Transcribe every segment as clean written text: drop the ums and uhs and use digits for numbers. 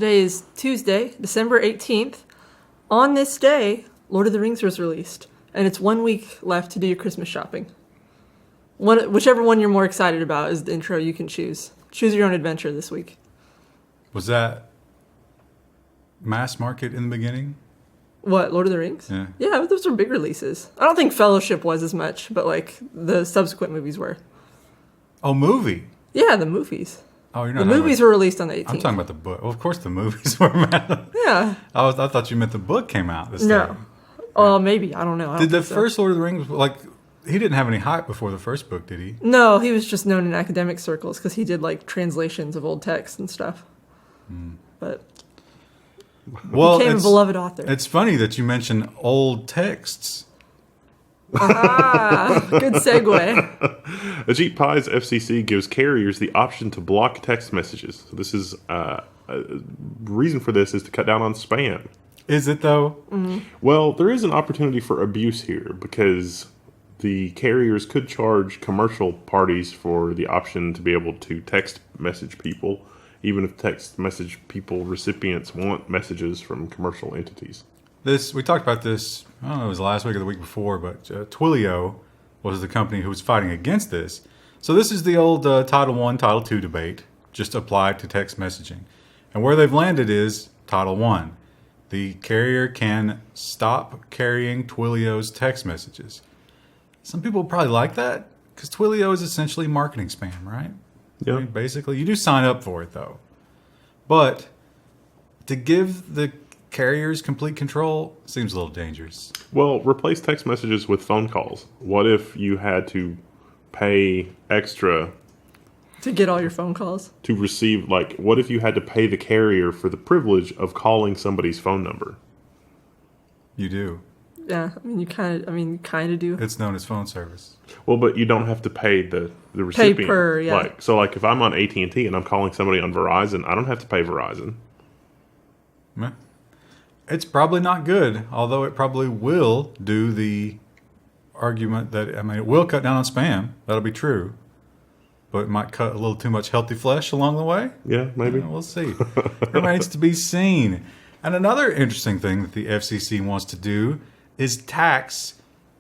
Today is Tuesday, December 18th. On this day, Lord of the Rings was released, and it's 1 week left to do your Christmas shopping. Whichever one you're more excited about is the intro you can choose. Choose your own adventure this week. Was that mass market in the beginning? What, Lord of the Rings? Yeah. Yeah, those were big releases. I don't think Fellowship was as much, but like the subsequent movies were. Oh, movie. Yeah, the movies. Oh, you're not. The movies were released on the 18th. I'm talking about the book. Well, of course the movies were. Yeah. I thought you meant the book came out this No. day. Oh, maybe. I don't know. Did the first Lord of the Rings, like, he didn't have any hype before the first book, did he? No, he was just known in academic circles because he did like translations of old texts and stuff. But Well, became a beloved author. It's funny that you mention old texts. Good segue. Ajit Pai's FCC gives carriers the option to block text messages. So this is reason for this is to cut down on spam. Is it though? Mm-hmm. Well, there is an opportunity for abuse here because the carriers could charge commercial parties for the option to be able to text message people, even if text message people recipients want messages from commercial entities. We talked about this, I don't know, it was last week or the week before, but Twilio was the company who was fighting against this. So this is the old Title I, Title II debate, just applied to text messaging. And where they've landed is Title I. The carrier can stop carrying Twilio's text messages. Some people probably like that because Twilio is essentially marketing spam, right? Yeah. I mean, basically, you do sign up for it though. But to give the carriers complete control seems a little dangerous. Well, replace text messages with phone calls. What if you had to pay extra To get all your phone calls. to receive, like, what if you had to pay the carrier for the privilege of calling somebody's phone number? You do. Yeah, I mean, you kind of do. It's known as phone service. Well, but you don't have to pay the recipient. per, yeah. Like if I'm on AT&T and I'm calling somebody on Verizon, I don't have to pay Verizon. Meh. It's probably not good, although it probably will do the argument that, I mean, it will cut down on spam. That'll be true. But it might cut a little too much healthy flesh along the way. Yeah, maybe. We'll see. It remains to be seen. And another interesting thing that the FCC wants to do is tax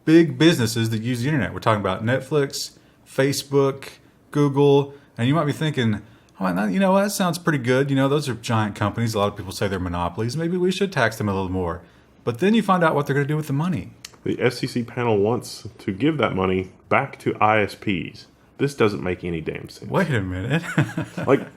big businesses that use the internet. We're talking about Netflix, Facebook, Google, and you might be thinking, oh, you know, that sounds pretty good. You know, those are giant companies. A lot of people say they're monopolies. Maybe we should tax them a little more. But then you find out what they're going to do with the money. The FCC panel wants to give that money back to ISPs. This doesn't make any damn sense. Wait a minute. Like,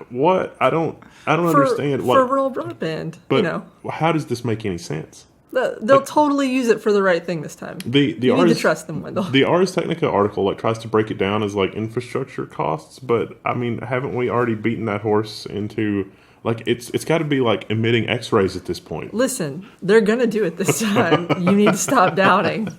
what? I don't understand. For rural broadband, But you know. how does this make any sense? They'll totally use it for the right thing this time. The you need Ars, to trust them, Wendell. The Ars Technica article tries to break it down as like infrastructure costs, but I mean, haven't we already beaten that horse into like it's got to be like emitting X-rays at this point? Listen, they're gonna do it this time. You need to stop doubting.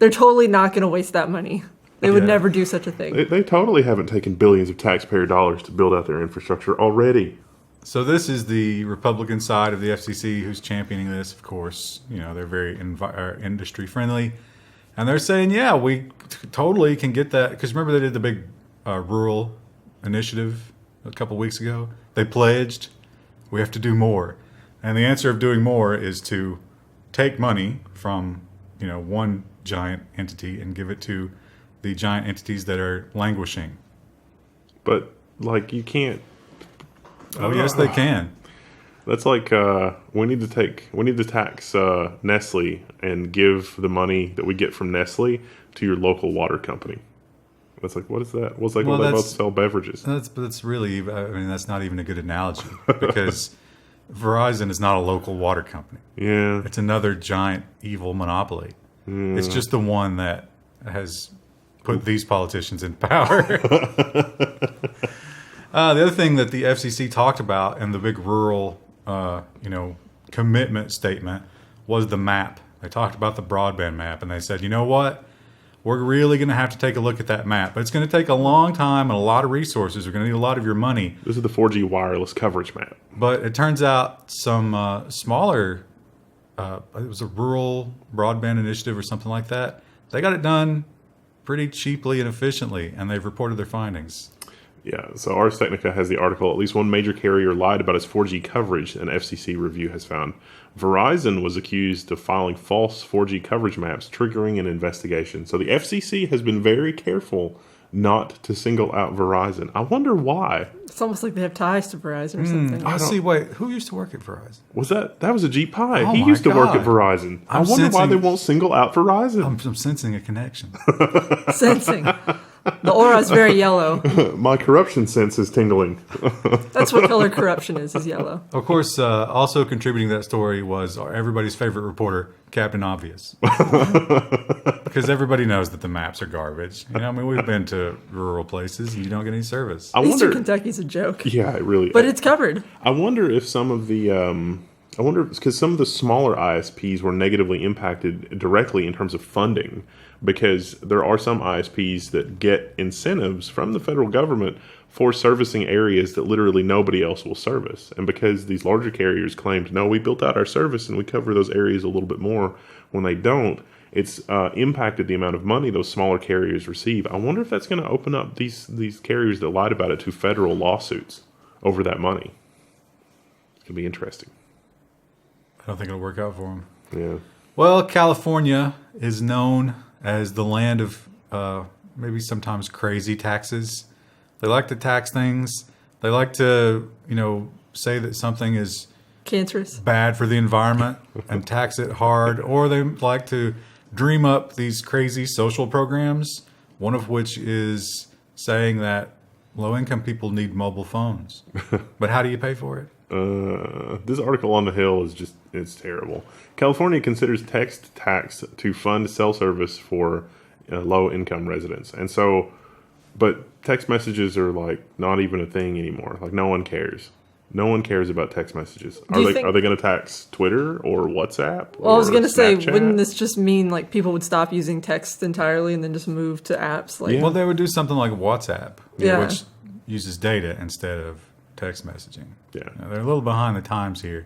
They're totally not gonna waste that money. They would never do such a thing. They totally haven't taken billions of taxpayer dollars to build out their infrastructure already. So this is the Republican side of the FCC who's championing this. Of course, you know, they're very industry friendly. And they're saying, yeah, we totally can get that. Because remember they did the big rural initiative a couple weeks ago? They pledged we have to do more. And the answer of doing more is to take money from, you know, one giant entity and give it to the giant entities that are languishing. But like you can't. Oh, yes, they can. That's like we need to tax Nestle and give the money that we get from Nestle to your local water company. That's like, what is that? Well, it's like, well, they both sell beverages. That's really, I mean, that's not even a good analogy because Verizon is not a local water company. Yeah, it's another giant evil monopoly. Yeah. It's just the one that has put these politicians in power. The other thing that the FCC talked about in the big rural, commitment statement was the map. They talked about the broadband map, and they said, you know what? We're really going to have to take a look at that map. But it's going to take a long time and a lot of resources. We're going to need a lot of your money. This is the 4G wireless coverage map. But it turns out some smaller, it was a rural broadband initiative or something like that. They got it done pretty cheaply and efficiently, and they've reported their findings. Yeah, so Ars Technica has the article, at least one major carrier lied about its 4G coverage, an FCC review has found. Verizon was accused of filing false 4G coverage maps, triggering an investigation. So the FCC has been very careful not to single out Verizon. I wonder why. It's almost like they have ties to Verizon or something. I see. Wait, who used to work at Verizon? Was that was Ajit Pai. Oh He my used to work at God. Verizon. I I'm wonder why sensing- they won't single out Verizon. I'm sensing a connection. Sensing. The aura is very yellow. My corruption sense is tingling. That's what color corruption is yellow. Of course, also contributing to that story was everybody's favorite reporter, Captain Obvious. Because everybody knows that the maps are garbage. You know, I mean, we've been to rural places and you don't get any service. I Eastern wonder. Kentucky's a joke. Yeah, it really. But it's covered. I wonder if some of the. I wonder because some of the smaller ISPs were negatively impacted directly in terms of funding, because there are some ISPs that get incentives from the federal government for servicing areas that literally nobody else will service. And because these larger carriers claimed, no, we built out our service and we cover those areas a little bit more, when they don't, it's impacted the amount of money those smaller carriers receive. I wonder if that's going to open up these carriers that lied about it to federal lawsuits over that money. It's going to be interesting. I don't think it'll work out for them. Yeah. Well, California is known as the land of maybe sometimes crazy taxes. They like to tax things. They like to, say that something is Cancerous. bad for the environment and tax it hard. Or they like to dream up these crazy social programs, one of which is saying that low-income people need mobile phones. But how do you pay for it? This article on the Hill is it's terrible. California considers text tax to fund cell service for low-income residents. And so, but text messages are like not even a thing anymore. Like no one cares. No one cares about text messages. Are they going to tax Twitter or WhatsApp? Well, I was going to say, Snapchat? wouldn't this just mean like people would stop using text entirely and then just move to apps? Like, Well, they would do something like WhatsApp, Yeah. which uses data instead of text messaging. Yeah. They're a little behind the times here.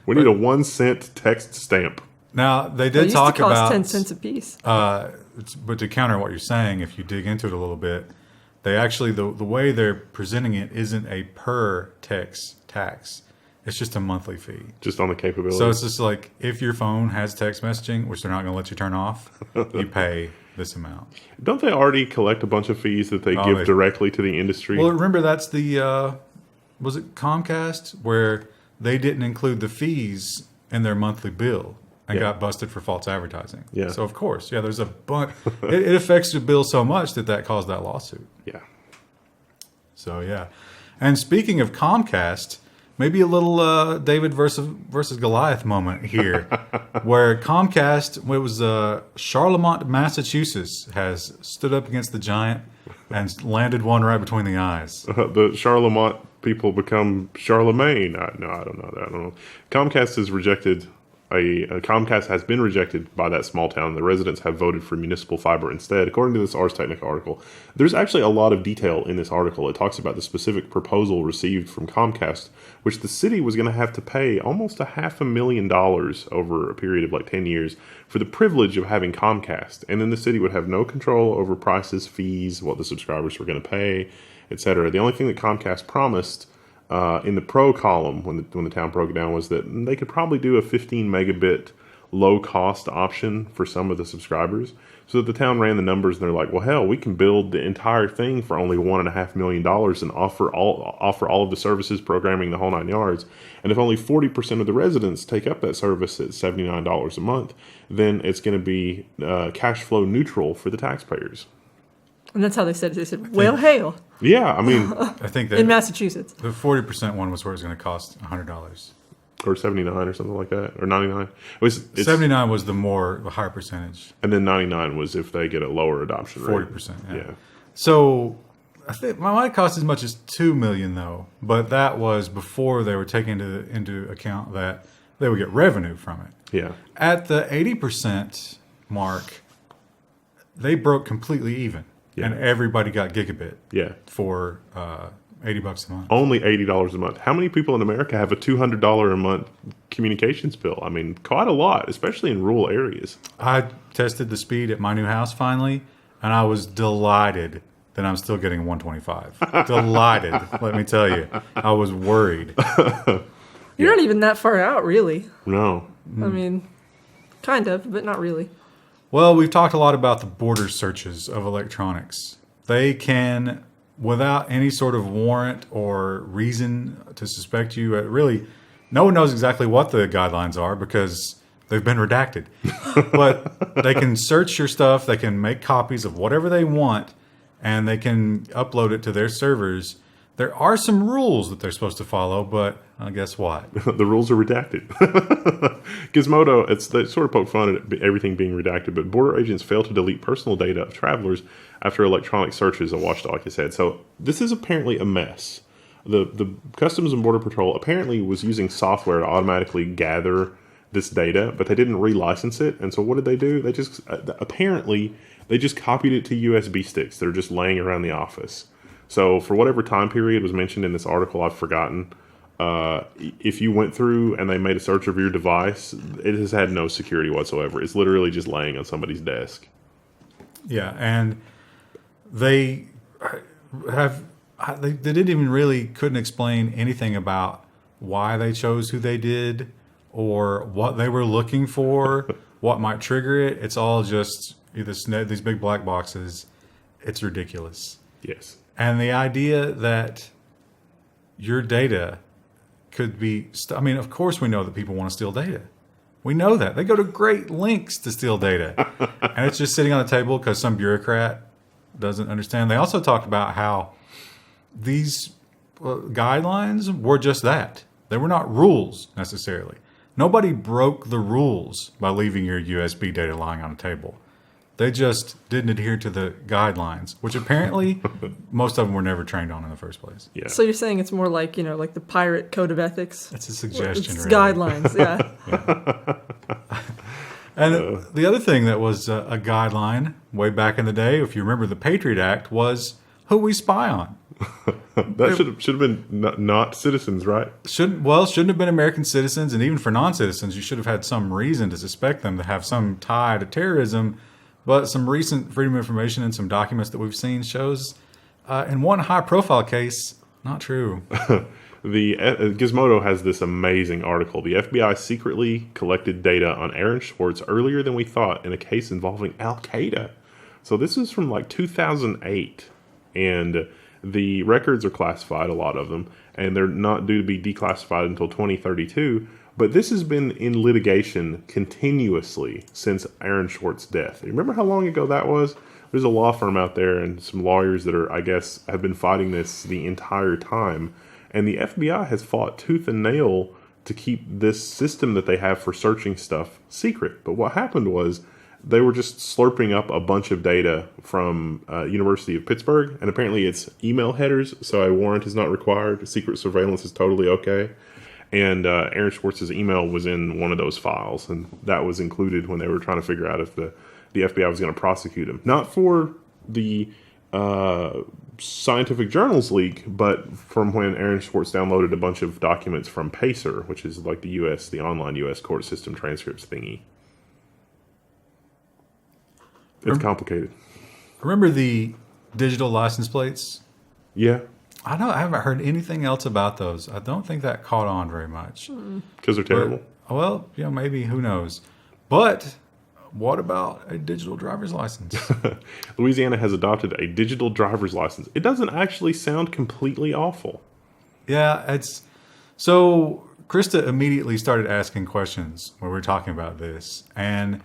We need a 1 cent text stamp. Now, they it did used talk to cost about 10 cents a piece. but to counter what you're saying, if you dig into it a little bit, they actually, the way they're presenting it isn't a per text tax. It's just a monthly fee. Just on the capability. So it's just like if your phone has text messaging, which they're not going to let you turn off, you pay this amount. Don't they already collect a bunch of fees that they give directly to the industry? Well, remember that's the, was it Comcast, where they didn't include the fees in their monthly bill and got busted for false advertising. Yeah. So, of course, there's a bunch. it affects the bill so much that caused that lawsuit. Yeah. So, yeah. And speaking of Comcast, maybe a little David versus Goliath moment here, where Comcast, it was Charlemont, Massachusetts, has stood up against the giant and landed one right between the eyes. The Charlemont people become Charlemagne. I don't know that. I don't know. Comcast has rejected Comcast has been rejected by that small town. The residents have voted for municipal fiber instead, according to this Ars Technica article. There's actually a lot of detail in this article. It talks about the specific proposal received from Comcast, which the city was going to have to pay almost $500,000 over a period of like 10 years for the privilege of having Comcast. And then the city would have no control over prices, fees, what the subscribers were going to pay, etc. The only thing that Comcast promised in the pro column when the town broke it down was that they could probably do a 15 megabit low cost option for some of the subscribers. So that the town ran the numbers and they're like, well, hell, we can build the entire thing for only $1.5 million and offer all of the services, programming, the whole 9 yards. And if only 40% of the residents take up that service at $79 a month, then it's going to be cash flow neutral for the taxpayers. And that's how they said it. They said, well, hail, Yeah, I mean, I think that in Massachusetts. the 40% one was where it was going to cost $100. or 79 or something like that, or 99. It's 79 was the higher percentage. And then 99 was if they get a lower adoption rate. 40%. Yeah. So I think my might cost as much as $2 million though, but that was before they were taking into account that they would get revenue from it. Yeah. At the 80% mark, they broke completely even, Yeah. and everybody got gigabit. Yeah. For $80 a month. Only $80 a month. How many people in America have a $200 a month communications bill? I mean, quite a lot, especially in rural areas. I tested the speed at my new house finally, and I was delighted then I'm still getting 125. Delighted, let me tell you. I was worried. You're not even that far out, really. No. I mean, kind of, but not really. Well, we've talked a lot about the border searches of electronics. They can, without any sort of warrant or reason to suspect you, really, no one knows exactly what the guidelines are because they've been redacted. But they can search your stuff, they can make copies of whatever they want, and they can upload it to their servers. There are some rules that they're supposed to follow, but guess what? The rules are redacted. Gizmodo, they sort of poke fun at everything being redacted, but border agents fail to delete personal data of travelers after electronic searches, a Watchdog has said. So this is apparently a mess. The Customs and Border Patrol apparently was using software to automatically gather this data, but they didn't relicense it. And so what did they do? They just they just copied it to USB sticks that are just laying around the office. So for whatever time period was mentioned in this article, I've forgotten. If you went through and they made a search of your device, it has had no security whatsoever. It's literally just laying on somebody's desk. Yeah, and they didn't even really couldn't explain anything about why they chose who they did or what they were looking for, what might trigger it. It's all just these big black boxes. It's ridiculous. Yes. And the idea that your data could be... of course we know that people want to steal data. We know that. They go to great lengths to steal data. And it's just sitting on the table because some bureaucrat doesn't understand. They also talked about how these guidelines were just that. They were not rules, necessarily. Nobody broke the rules by leaving your USB data lying on a table. They just didn't adhere to the guidelines, which apparently most of them were never trained on in the first place. Yeah. So you're saying it's more like, like the pirate code of ethics? That's a suggestion, It's really. guidelines, yeah. Yeah. And the other thing that was a guideline way back in the day, if you remember the Patriot Act, was who we spy on. That should have been not citizens, right? Shouldn't have been American citizens, and even for non-citizens, you should have had some reason to suspect them to have some tie to terrorism. But some recent Freedom of Information and some documents that we've seen shows, in one high-profile case, not true. The Gizmodo has this amazing article. The FBI secretly collected data on Aaron Swartz earlier than we thought in a case involving Al-Qaeda. So this is from like 2008, and the records are classified, a lot of them, and they're not due to be declassified until 2032. But this has been in litigation continuously since Aaron Swartz's death. You remember how long ago that was? There's a law firm out there and some lawyers that have been fighting this the entire time. And the FBI has fought tooth and nail to keep this system that they have for searching stuff secret. But what happened was they were just slurping up a bunch of data from University of Pittsburgh. And apparently it's email headers, so a warrant is not required. Secret surveillance is totally okay. And Aaron Swartz's email was in one of those files, and that was included when they were trying to figure out if the FBI was going to prosecute him. Not for the scientific journals leak, but from when Aaron Swartz downloaded a bunch of documents from Pacer, which is like the online U.S. court system transcripts thingy. It's complicated. Remember the digital license plates? Yeah. I haven't heard anything else about those. I don't think that caught on very much. Because they're terrible. Well, maybe, who knows. But what about a digital driver's license? Louisiana has adopted a digital driver's license. It doesn't actually sound completely awful. Yeah, so Krista immediately started asking questions when we were talking about this. And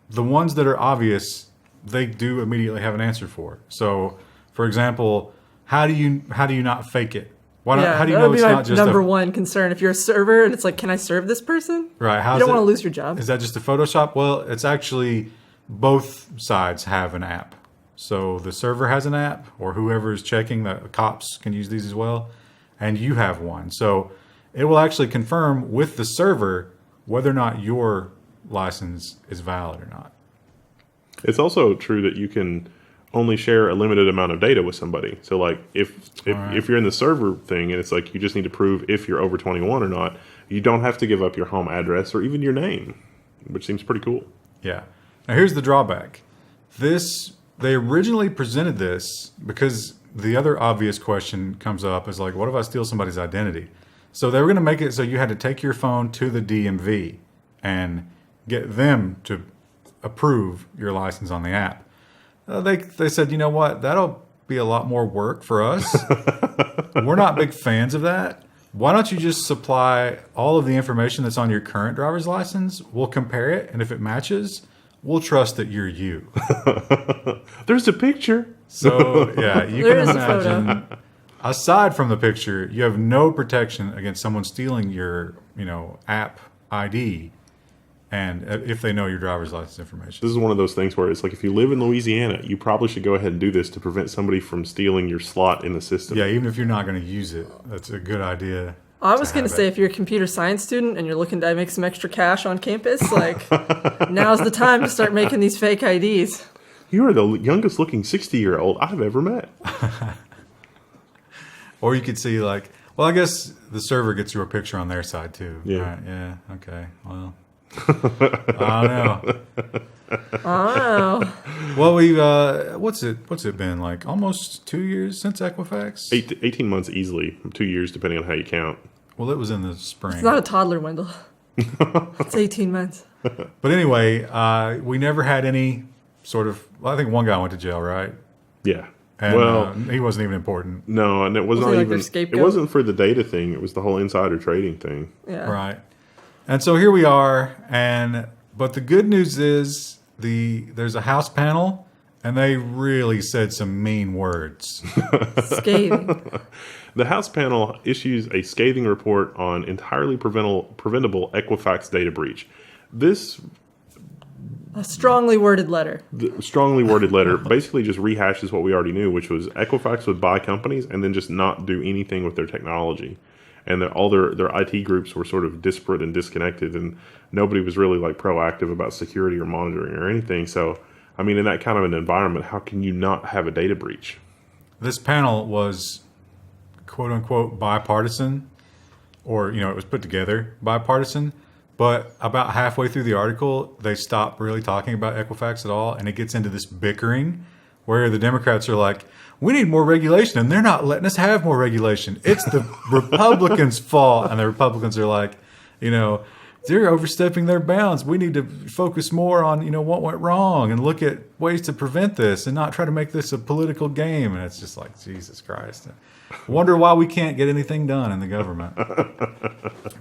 the ones that are obvious, they do immediately have an answer for. So, for example, how do you not fake it? How do you know it's not just number one concern? If you're a server and it's like, can I serve this person? Right. You don't want to lose your job. Is that just a Photoshop? Well, it's actually both sides have an app. So the server has an app, or whoever is checking, the cops can use these as well, and you have one. So it will actually confirm with the server whether or not your license is valid or not. It's also true that you can only share a limited amount of data with somebody. So like if you're in the server thing and it's like you just need to prove if you're over 21 or not, you don't have to give up your home address or even your name, which seems pretty cool. Yeah. Now here's the drawback. This they originally presented this because the other obvious question comes up is like, what if I steal somebody's identity? So they were going to make it so you had to take your phone to the DMV and get them to approve your license on the app. They said, you know what, that'll be a lot more work for us. We're not big fans of that. Why don't you just supply all of the information that's on your current driver's license? We'll compare it, and if it matches, we'll trust that you're you. There's a picture. So, yeah, you There can is a photo. imagine, aside from the picture, you have no protection against someone stealing your, app ID, and if they know your driver's license information. This is one of those things where it's like, if you live in Louisiana, you probably should go ahead and do this to prevent somebody from stealing your slot in the system. Yeah, even if you're not going to use it, that's a good idea. I was going have to say, it. if you're a computer science student and you're looking to make some extra cash on campus, like, now's the time to start making these fake IDs. You are the youngest looking 60-year-old I've ever met. Or you could see like, well, I guess the server gets your picture on their side too. Yeah. Right? Yeah. Okay. Well, I don't know. Oh, Well, we what's it been like? Almost 2 years since Equifax. 18 months easily, 2 years depending on how you count. Well, it was in the spring. it's not a toddler, Wendell. It's 18 months. But anyway, we never had any sort of. Well, I think one guy went to jail, right? Yeah. And Well, he wasn't even important, no, and it was Was not he like even. their scapegoat? It wasn't for the data thing. It was the whole insider trading thing. Yeah. right? And so here we are, but the good news is there's a House panel, and they really said some mean words. Scathing. The House panel issues a scathing report on entirely preventable Equifax data breach. This A strongly worded letter. strongly worded letter basically just rehashes what we already knew, which was Equifax would buy companies and then just not do anything with their technology. And that all their IT groups were sort of disparate and disconnected, and nobody was really like proactive about security or monitoring or anything. So, I mean, in that kind of an environment, how can you not have a data breach? This panel was quote unquote bipartisan, or it was put together bipartisan, but about halfway through the article they stopped really talking about Equifax at all, and it gets into this bickering where the Democrats are like, we need more regulation, and they're not letting us have more regulation. It's the Republicans' fault. And the Republicans are like, they're overstepping their bounds. We need to focus more on, what went wrong and look at ways to prevent this and not try to make this a political game. And it's just like, Jesus Christ. Wonder why we can't get anything done in the government.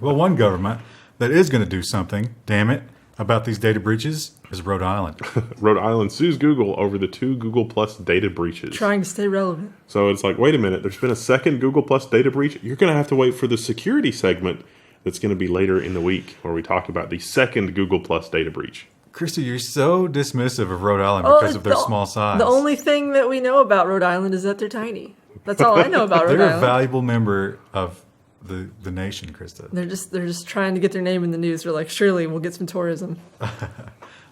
Well, one government that is going to do something, damn it, about these data breaches is Rhode Island. Rhode Island sues Google over the 2 Google Plus data breaches. Trying to stay relevant. So it's like, wait a minute, there's been a second Google Plus data breach. You're going to have to wait for the security segment that's going to be later in the week where we talk about the second Google Plus data breach. Christy, you're so dismissive of Rhode Island Oh, because of their small size. The only thing that we know about Rhode Island is that they're tiny. That's all I know about Rhode They're a Island. valuable member of the nation, Krista. They're just trying to get their name in the news. They're like, surely we'll get some tourism.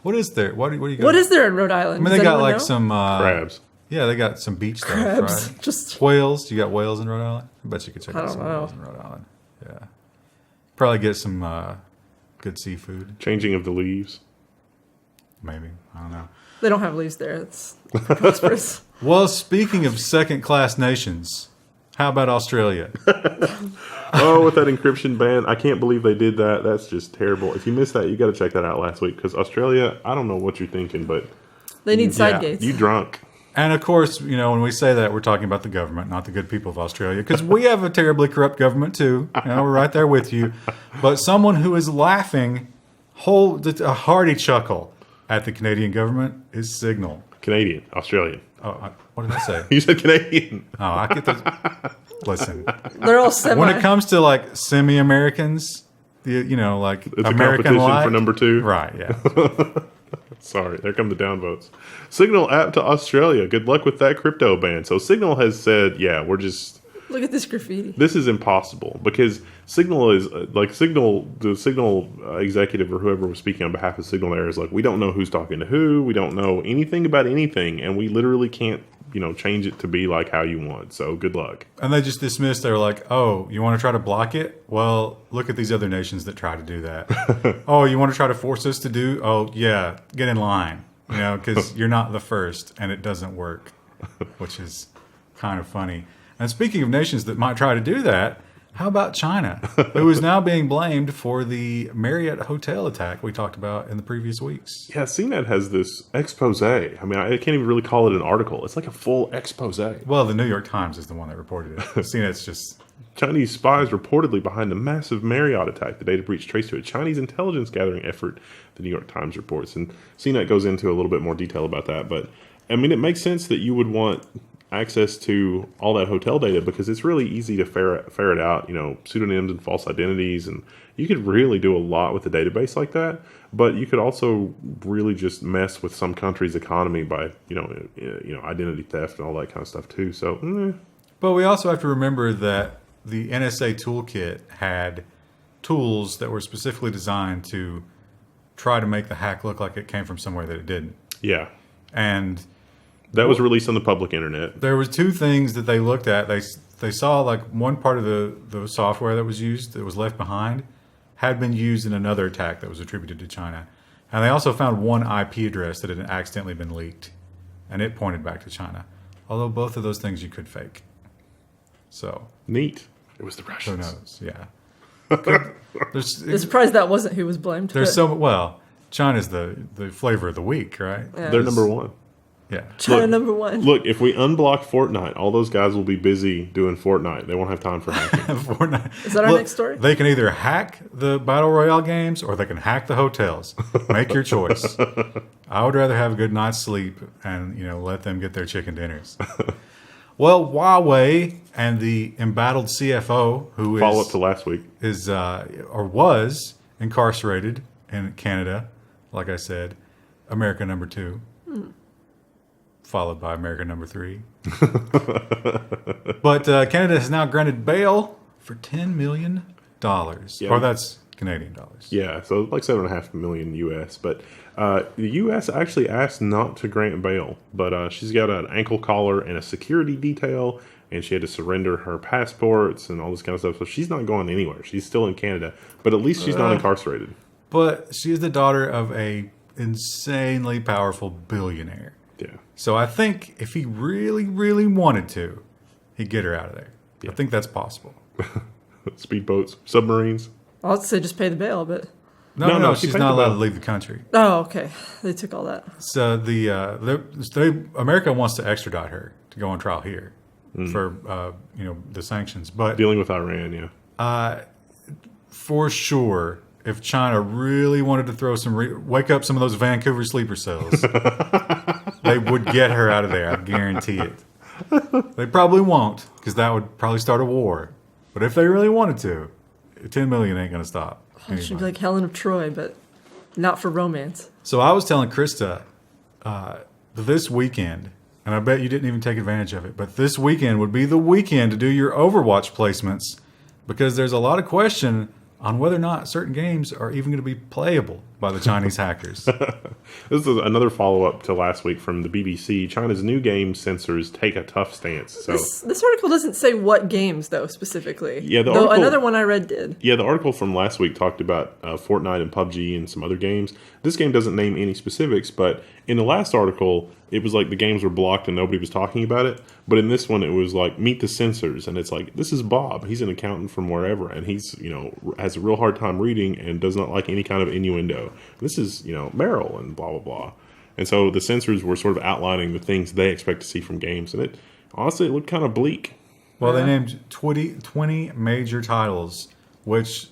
What is there? What do you got? What is there in Rhode Island? I mean, Does they got anyone like know? some Crabs. Yeah, they got some beach stuff, Crabs. right? Just Whales. You got whales in Rhode Island? I bet you could check I out don't some know. whales in Rhode Island. Yeah, probably get some good seafood. Changing of the leaves. Maybe, I don't know. they don't have leaves there. It's prosperous. Well, speaking of second-class nations, how about Australia? Oh, with that encryption ban, I can't believe they did that. That's just terrible. If you missed that, you got to check that out last week, because Australia, I don't know what you're thinking, but They need side Yeah. gates. you drunk. And of course, when we say that, we're talking about the government, not the good people of Australia, because we have a terribly corrupt government too. We're right there with you. But someone who is laughing, a hearty chuckle at the Canadian government is Signal. Canadian, Australian. Oh, what did I say? You said Canadian. Oh, I get those. Listen, They're all semi. when it comes to like semi-Americans, like It's a American competition light, for number 2. right? Yeah. Sorry, there come the downvotes. Signal app to Australia. Good luck with that crypto ban. So Signal has said, yeah, Look at this graffiti. this is impossible, because Signal is the Signal executive or whoever was speaking on behalf of Signal there is like, we don't know who's talking to who. We don't know anything about anything. And we literally can't, change it to be like how you want. So good luck. And they just dismissed. They were like, "Oh, you want to try to block it? Well, look at these other nations that try to do that. Oh, you want to try to force us to do? Oh, yeah, get in line." because you're not the first and it doesn't work, which is kind of funny. And speaking of nations that might try to do that, how about China, who is now being blamed for the Marriott hotel attack we talked about in the previous weeks? Yeah, CNET has this expose. I mean, I can't even really call it an article. It's like a full expose. Well, the New York Times is the one that reported it. CNET's just... Chinese spies reportedly behind a massive Marriott attack. The data breach traced to a Chinese intelligence gathering effort, the New York Times reports. And CNET goes into a little bit more detail about that. But, I mean, it makes sense that you would want access to all that hotel data because it's really easy to ferret out, pseudonyms and false identities. And you could really do a lot with a database like that. But you could also really just mess with some country's economy by, identity theft and all that kind of stuff, too. So, But we also have to remember that the NSA toolkit had tools that were specifically designed to try to make the hack look like it came from somewhere that it didn't. Yeah. And that was released on the public internet. There was two things that they looked at. They saw like one part of the software that was used that was left behind had been used in another attack that was attributed to China. And they also found one IP address that had accidentally been leaked. And it pointed back to China. Although both of those things you could fake. So neat. It was the Russians. Who knows? Yeah. I'm surprised that wasn't who was blamed. China's the flavor of the week, right? Yeah. They're number one. Yeah. China number one. Look, if we unblock Fortnite, all those guys will be busy doing Fortnite. They won't have time for hacking. Fortnite. Is that our next story? They can either hack the Battle Royale games or they can hack the hotels. Make your choice. I would rather have a good night's sleep and, let them get their chicken dinners. Well, Huawei and the embattled CFO, who follow up to last week, was incarcerated in Canada, like I said, America number 2, followed by America number 3. But Canada has now granted bail for $10 million, or that's Canadian dollars. Yeah, so like $7.5 million US. But the US actually asked not to grant bail, but she's got an ankle collar and a security detail, and she had to surrender her passports and all this kind of stuff. So she's not going anywhere. She's still in Canada, but at least she's not incarcerated. But she is the daughter of a insanely powerful billionaire. Yeah. So I think if he really, really wanted to, he'd get her out of there. Yeah. I think that's possible. Speedboats, submarines. I'll say just pay the bail, but... No, she's not allowed to leave the country. Oh, okay. They took all that. So America wants to extradite her to go on trial here for the sanctions. But dealing with Iran, yeah. For sure, if China really wanted to throw wake up some of those Vancouver sleeper cells, they would get her out of there. I guarantee it. They probably won't, because that would probably start a war. But if they really wanted to, 10 million ain't going to stop. It should be like Helen of Troy, but not for romance. So I was telling Krista this weekend, and I bet you didn't even take advantage of it, but this weekend would be the weekend to do your Overwatch placements, because there's a lot of question on whether or not certain games are even going to be playable by the Chinese hackers. This is another follow-up to last week from the BBC. China's new game censors take a tough stance. So this article doesn't say what games, though, specifically. Yeah, though another one I read did. Yeah, the article from last week talked about Fortnite and PUBG and some other games. This game doesn't name any specifics, but in the last article, it was like the games were blocked and nobody was talking about it. But in this one, it was like, meet the censors. And it's like, this is Bob. He's an accountant from wherever. And he's, has a real hard time reading and does not like any kind of innuendo. This is, Meryl and blah, blah, blah. And so the censors were sort of outlining the things they expect to see from games. And it looked kind of bleak. Well, they named 20 major titles, which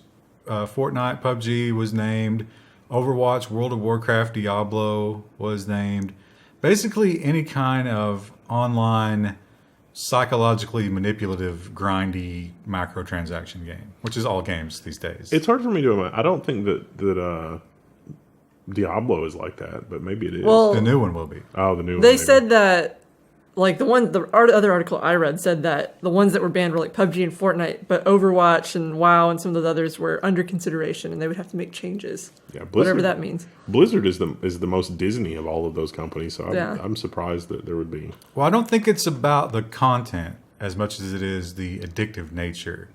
Fortnite, PUBG was named, Overwatch, World of Warcraft, Diablo was named. Basically any kind of online, psychologically manipulative, grindy macro-transaction game, which is all games these days. It's hard for me to imagine. I don't think that Diablo is like that, but maybe it is. Well, the new one will be. Oh, the new one. They said that, like, the other article I read said that the ones that were banned were like PUBG and Fortnite, but Overwatch and WoW and some of the others were under consideration, and they would have to make changes. Yeah, Blizzard, whatever that means. Blizzard is the most Disney of all of those companies, so I'm surprised that there would be. Well, I don't think it's about the content as much as it is the addictive nature,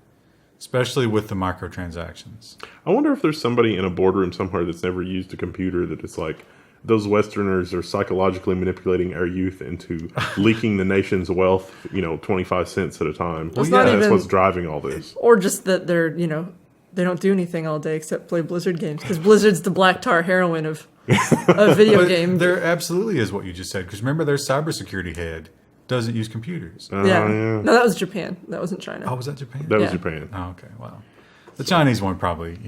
especially with the microtransactions. I wonder if there's somebody in a boardroom somewhere that's never used a computer that it's like, those Westerners are psychologically manipulating our youth into leaking the nation's wealth, 25 cents at a time. Well, yeah, That's what's driving all this. Or just that they're, they don't do anything all day except play Blizzard games. Because Blizzard's the black tar heroin of video games. There absolutely is what you just said. Because remember, their cybersecurity head doesn't use computers. Yeah. No, that was Japan. That wasn't China. Oh, was that Japan? That was Japan. Oh, okay. Well, the Chinese one probably,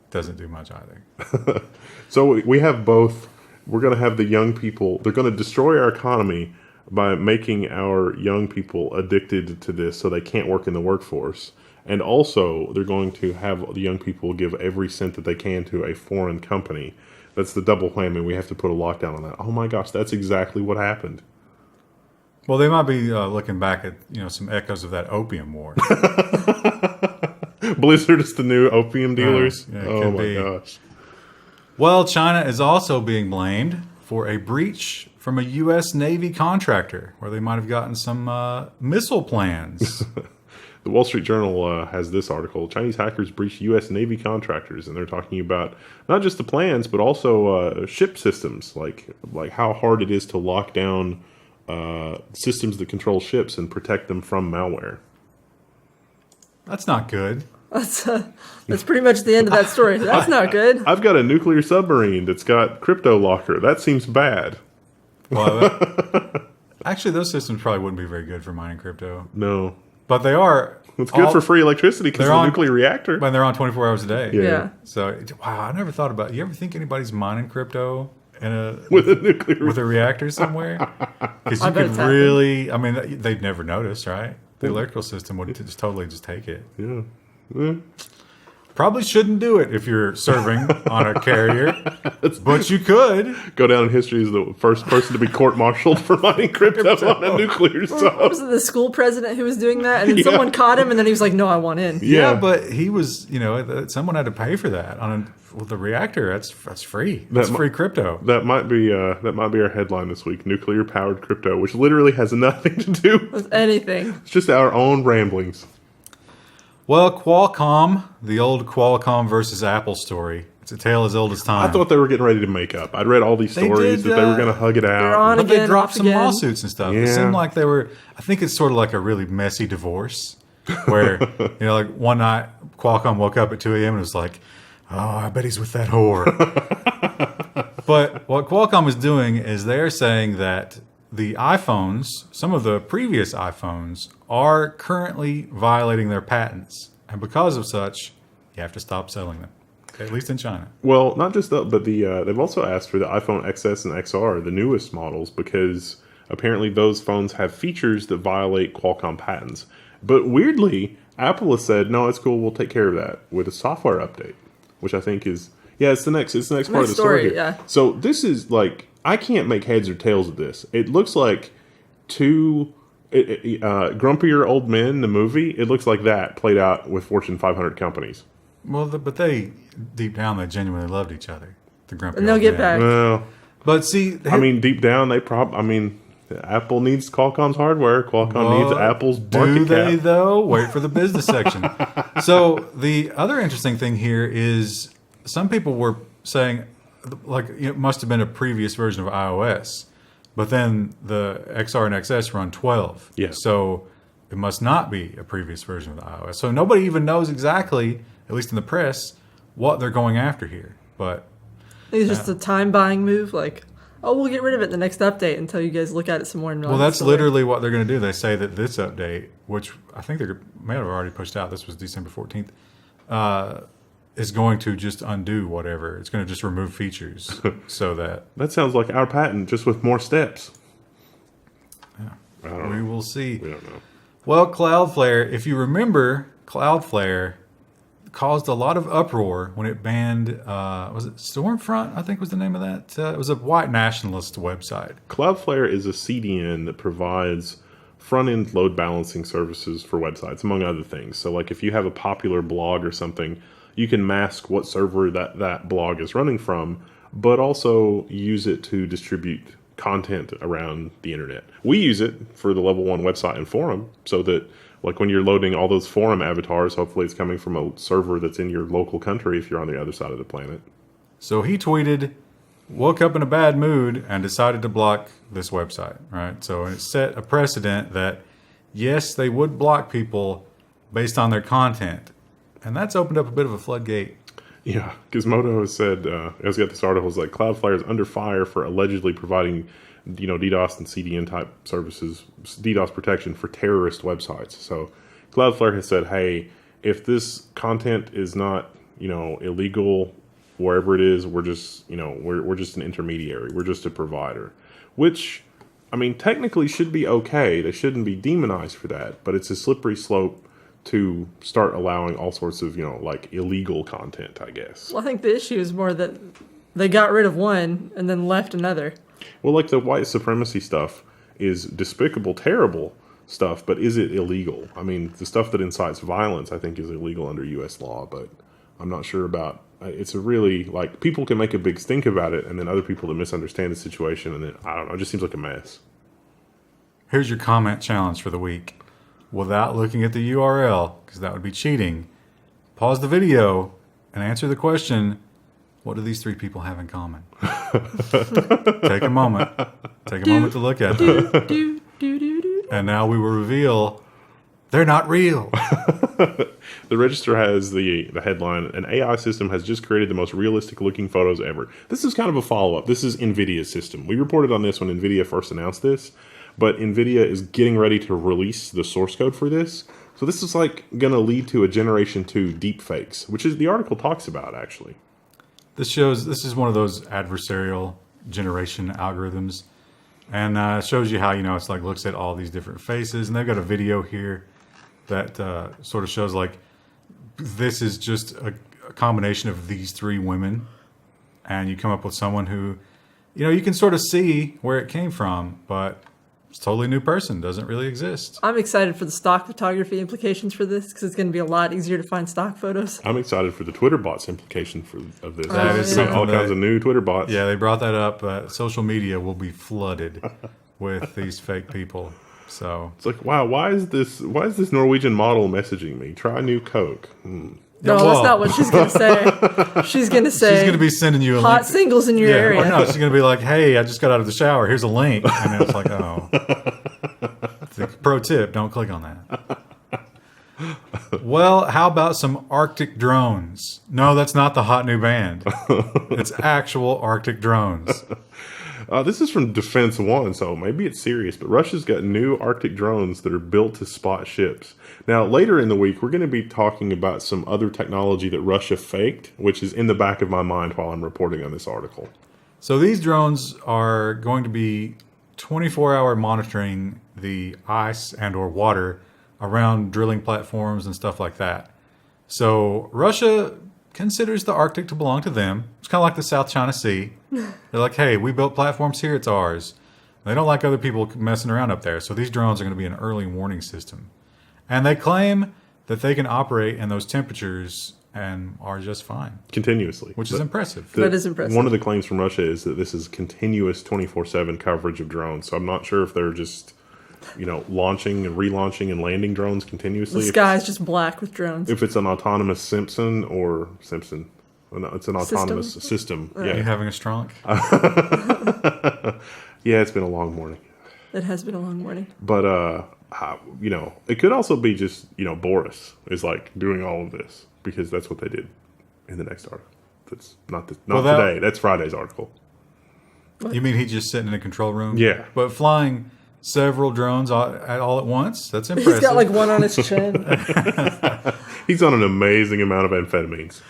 doesn't do much either. So we have both. We're going to have the young people. They're going to destroy our economy by making our young people addicted to this so they can't work in the workforce. And also, they're going to have the young people give every cent that they can to a foreign company. That's the double whammy. We have to put a lockdown on that. Oh my gosh, that's exactly what happened. Well, they might be looking back at some echoes of that opium war. Blizzard is the new opium dealers. Oh my gosh. Well, China is also being blamed for a breach from a U.S. Navy contractor where they might have gotten some missile plans. The Wall Street Journal has this article. Chinese hackers breached U.S. Navy contractors, and they're talking about not just the plans, but also ship systems, like how hard it is to lock down systems that control ships and protect them from malware. That's not good. That's pretty much the end of that story. That's not good. I've got a nuclear submarine that's got crypto locker. That seems bad. Well, actually, those systems probably wouldn't be very good for mining crypto. No. But they are. It's good for free electricity because it's a nuclear reactor. But they're on 24 hours a day. Yeah. So, wow, I never thought about it. You ever think anybody's mining crypto with a reactor somewhere? Because you could really, they'd never notice, right? The electrical system would just totally just take it. Yeah. Probably shouldn't do it if you're serving on a carrier, but you could. Go down in history as the first person to be court-martialed for mining crypto on a nuclear sub. Was it the school president who was doing that? And then someone caught him, and then he was like, no, I want in. Yeah, but he was, someone had to pay for that. With the reactor, that's free. That's free crypto. That might be our headline this week: nuclear-powered crypto, which literally has nothing to do with anything. It's just our own ramblings. Well, Qualcomm, the old Qualcomm versus Apple story. It's a tale as old as time. I thought they were getting ready to make up. I'd read all these stories that they were going to hug it out. But they dropped some lawsuits and stuff. Yeah. It seemed like they were, I think it's sort of like a really messy divorce where, like one night Qualcomm woke up at 2 a.m. and was like, oh, I bet he's with that whore. But what Qualcomm is doing is they're saying that the iPhones, some of the previous iPhones, are currently violating their patents. And because of such, you have to stop selling them, at least in China. Well, not just that, but they've also asked for the iPhone XS and XR, the newest models, because apparently those phones have features that violate Qualcomm patents. But weirdly, Apple has said, no, it's cool, we'll take care of that with a software update, which I think is, it's the next part of the story here. Yeah. So this is like, I can't make heads or tails of this. It looks like two grumpier old men, the movie. It looks like that played out with Fortune 500 companies. Well, but they, deep down, they genuinely loved each other. The grumpy and they'll old get men. back. Well, but see, deep down, Apple needs Qualcomm's hardware. Qualcomm needs Apple's market cap. Do they, cap. though? Wait for the business section. So the other interesting thing here is some people were saying, like, it must have been a previous version of iOS, but then the XR and XS run 12. Yeah. So it must not be a previous version of the iOS. So nobody even knows exactly, at least in the press, what they're going after here. But it's just a time buying move, like, oh, we'll get rid of it in the next update until you guys look at it some more. And well, that's literally what they're going to do. They say that this update, which I think they may have already pushed out, this was December 14th, is going to just undo whatever. It's going to just remove features so that... That sounds like our patent, just with more steps. Yeah. We will see. We don't know. Well, Cloudflare, if you remember, Cloudflare caused a lot of uproar when it banned, was it Stormfront, I think was the name of that? It was a white nationalist website. Cloudflare is a CDN that provides front-end load balancing services for websites, among other things. So like if you have a popular blog or something, you can mask what server that blog is running from, but also use it to distribute content around the internet. We use it for the Level 1 website and forum so that like when you're loading all those forum avatars, hopefully it's coming from a server that's in your local country if you're on the other side of the planet. So he tweeted, woke up in a bad mood and decided to block this website, right? So it set a precedent that, yes, they would block people based on their content. And that's opened up a bit of a floodgate. Yeah, Gizmodo has said, has got this article, is like Cloudflare is under fire for allegedly providing, DDoS and CDN type services, DDoS protection for terrorist websites. So Cloudflare has said, hey, if this content is not, illegal wherever it is, we're just, we're just an intermediary. We're just a provider, which, technically should be okay. They shouldn't be demonized for that, but it's a slippery slope to start allowing all sorts of, illegal content, I guess. Well, I think the issue is more that they got rid of one and then left another. Well, like the white supremacy stuff is despicable, terrible stuff, but is it illegal? The stuff that incites violence, I think, is illegal under U.S. law, but I'm not sure about. It's a really, people can make a big stink about it, and then other people that misunderstand the situation, and then, I don't know, it just seems like a mess. Here's your comment challenge for the week. Without looking at the URL, because that would be cheating, pause the video and answer the question, what do these three people have in common? Take a moment. Take a moment to look at them. And now we will reveal they're not real. The Register has the headline, an AI system has just created the most realistic looking photos ever. This is kind of a follow-up. This is NVIDIA's system. We reported on this when NVIDIA first announced this, but NVIDIA is getting ready to release the source code for this. So this is going to lead to a Generation 2 deepfakes, which is the article talks about, actually. This is one of those adversarial generation algorithms, and shows you how, it's looks at all these different faces, and they've got a video here that sort of shows this is just a combination of these three women, and you come up with someone who, you can sort of see where it came from, but it's a totally new person, doesn't really exist. I'm excited for the stock photography implications for this because it's going to be a lot easier to find stock photos. I'm excited for the Twitter bots implication of this. That is something all kinds of new Twitter bots. Yeah, they brought that up. Social media will be flooded with these fake people. So it's wow, why is this Norwegian model messaging me? Try new Coke. No, that's not what she's going to say. She's going to say she's going to be sending you a hot link. singles in your area. Or no, she's going to be like, hey, I just got out of the shower. Here's a link. And then it's oh. It's a pro tip, don't click on that. Well, how about some Arctic drones? No, that's not the hot new band. It's actual Arctic drones. This is from Defense One, so maybe it's serious, but Russia's got new Arctic drones that are built to spot ships. Now, later in the week, we're going to be talking about some other technology that Russia faked, which is in the back of my mind while I'm reporting on this article. So these drones are going to be 24-hour monitoring the ice and or water around drilling platforms and stuff like that. So Russia considers the Arctic to belong to them. It's kind of like the South China Sea. They're like, hey, we built platforms here, it's ours. They don't like other people messing around up there. So these drones are going to be an early warning system. And they claim that they can operate in those temperatures and are just fine. Continuously. Which is impressive. That is impressive. One of the claims from Russia is that this is continuous 24/7 coverage of drones. So I'm not sure if they're just, launching and relaunching and landing drones continuously. The sky's just black with drones. If it's an autonomous Simpson. No, it's an autonomous system. Are you having a strong? Yeah, it's been a long morning. It has been a long morning. But, it could also be just, Boris is doing all of this because that's what they did in the next article. That's not today. That's Friday's article. What? You mean he's just sitting in a control room? Yeah. But flying several drones all at once? That's impressive. He's got one on his chin. He's on an amazing amount of amphetamines.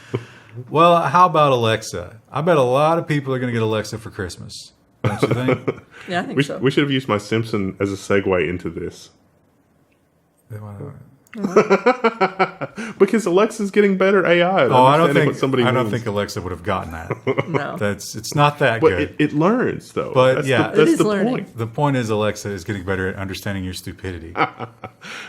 Well, how about Alexa? I bet a lot of people are going to get Alexa for Christmas. Don't you think? Yeah, I think so. We should have used my Simpson as a segue into this. Because Alexa's getting better AI. I don't think Alexa would have gotten that. No, it's not that but good. It learns though. But that's the learning. point. The point is Alexa is getting better at understanding your stupidity.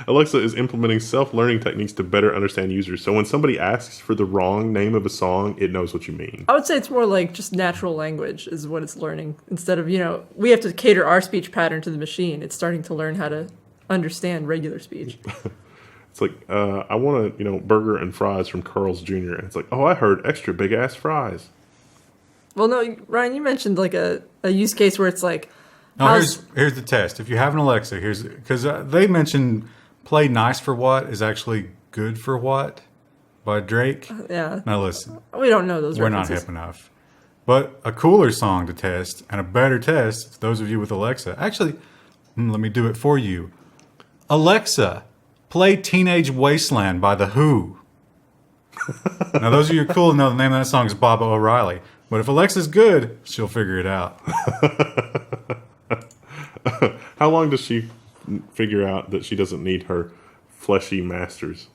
Alexa is implementing self-learning techniques to better understand users. So when somebody asks for the wrong name of a song, it knows what you mean. I would say it's more like just natural language is what it's learning. Instead of, we have to cater our speech pattern to the machine. It's starting to learn how to understand regular speech. It's I want burger and fries from Carl's Jr. And it's I heard extra big ass fries. Well, no, Ryan, you mentioned like a use case where it's like, No, here's the test. If you have an Alexa, because they mentioned "Play Nice for What" is actually "Good for What" by Drake. yeah. Now listen, We don't know those we're not references. hip enough. But a cooler song to test and a better test, those of you with Alexa. Actually, let me do it for you. Alexa, play "Teenage Wasteland" by The Who. Now, those of you who are cool know the name of that song is Baba O'Reilly. But if Alexa's good, she'll figure it out. How long does she figure out that she doesn't need her fleshy masters?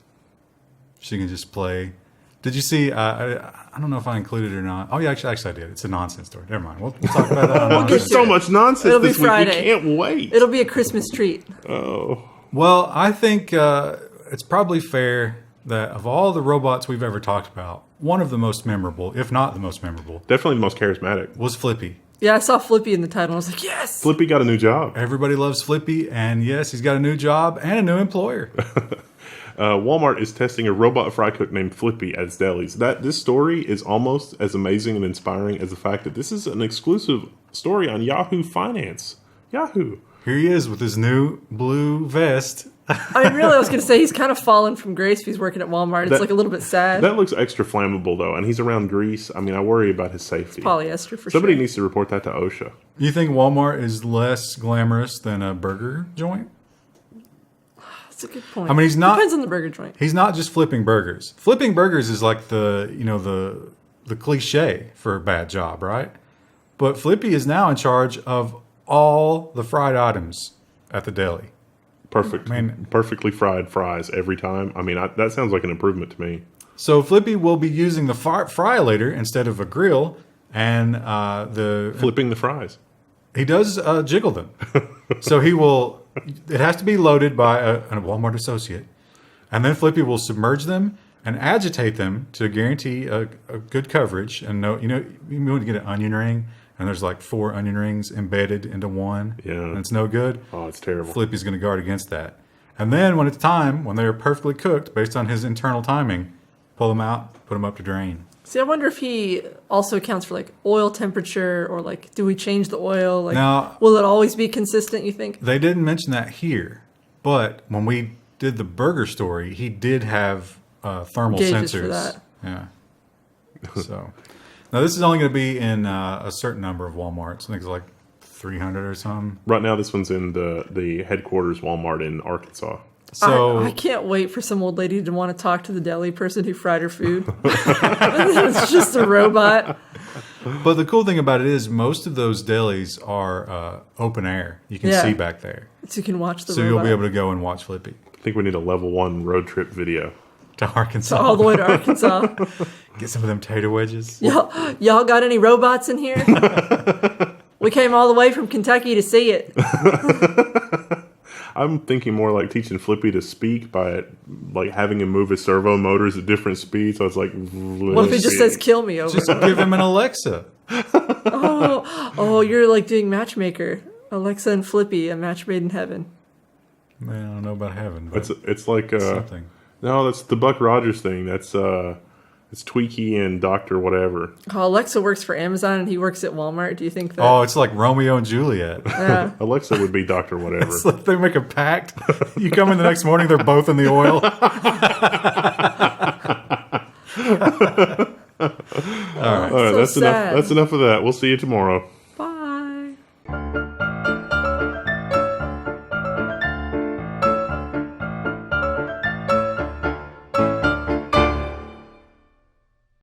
She can just play. Did you see? I don't know if I included it or not. Oh, yeah, actually I did. It's a nonsense story. Never mind. We'll talk about that on We'll nonsense. get There's so much nonsense It'll be this week. Friday. We can't wait. It'll be a Christmas treat. Oh. Well, I think it's probably fair that of all the robots we've ever talked about, one of the most memorable, if not the most memorable, Definitely the most charismatic. was Flippy. Yeah, I saw Flippy in the title. I was like, yes. Flippy got a new job. Everybody loves Flippy, and yes, he's got a new job and a new employer. Walmart is testing a robot fry cook named Flippy at its delis. This story is almost as amazing and inspiring as the fact that this is an exclusive story on Yahoo Finance. Yahoo. Here he is with his new blue vest. I mean, really, I was going to say he's kind of fallen from grace if he's working at Walmart. It's like a little bit sad. That looks extra flammable, though, and he's around grease. I mean, I worry about his safety. Polyester for Somebody sure. needs to report that to OSHA. You think Walmart is less glamorous than a burger joint? That's a good point. I mean, he's not. Depends on the burger joint. He's not just flipping burgers. Flipping burgers is like the cliche for a bad job, right? But Flippy is now in charge of all the fried items at the deli. Perfect. Man. Perfectly fried fries every time. I mean, that sounds like an improvement to me. So Flippy will be using the fryolator instead of a grill, and Flipping the fries. he does jiggle them. So he will. It has to be loaded by a Walmart associate, and then Flippy will submerge them and agitate them to guarantee a good coverage. And you want to get an onion ring, and there's like 4 onion rings embedded into one. Yeah. And it's no good. Oh, it's terrible. Flippy's going to guard against that. And then when it's time, when they're perfectly cooked based on his internal timing, pull them out, put them up to drain. See, I wonder if he also accounts for like oil temperature or like, do we change the oil? Like, Now- will it always be consistent, you think? They didn't mention that here, but when we did the burger story, he did have thermal Gauges sensors. for that. Yeah. So now this is only going to be in a certain number of Walmarts. I think it's like 300 or something. Right now, this one's in the headquarters Walmart in Arkansas. So I can't wait for some old lady to want to talk to the deli person who fried her food. It's just a robot. but the cool thing about it is most of those delis are open air. You can Yeah. see back there. So you can watch the So robot. you'll be able to go and watch Flippy I think we need a level 1 road trip video. to Arkansas. all the way to Arkansas. Get some of them tater wedges. Y'all got any robots in here? We came all the way from Kentucky to see it. I'm thinking more like teaching Flippy to speak by like having him move his servo motors at different speeds. So it's like, What if he just says "kill me" over? Just give him an Alexa. Oh, you're like doing matchmaker. Alexa and Flippy, a match made in heaven. Man, I don't know about heaven, but it's like something. no, that's the Buck Rogers thing. It's Tweaky and Dr. Whatever. Oh, Alexa works for Amazon and he works at Walmart. Do you think that? Oh, it's like Romeo and Juliet. Yeah. Alexa would be Dr. Whatever. It's like they make a pact. You come in the next morning, they're both in the oil. All right, So that's enough. sad. That's enough of that. We'll see you tomorrow.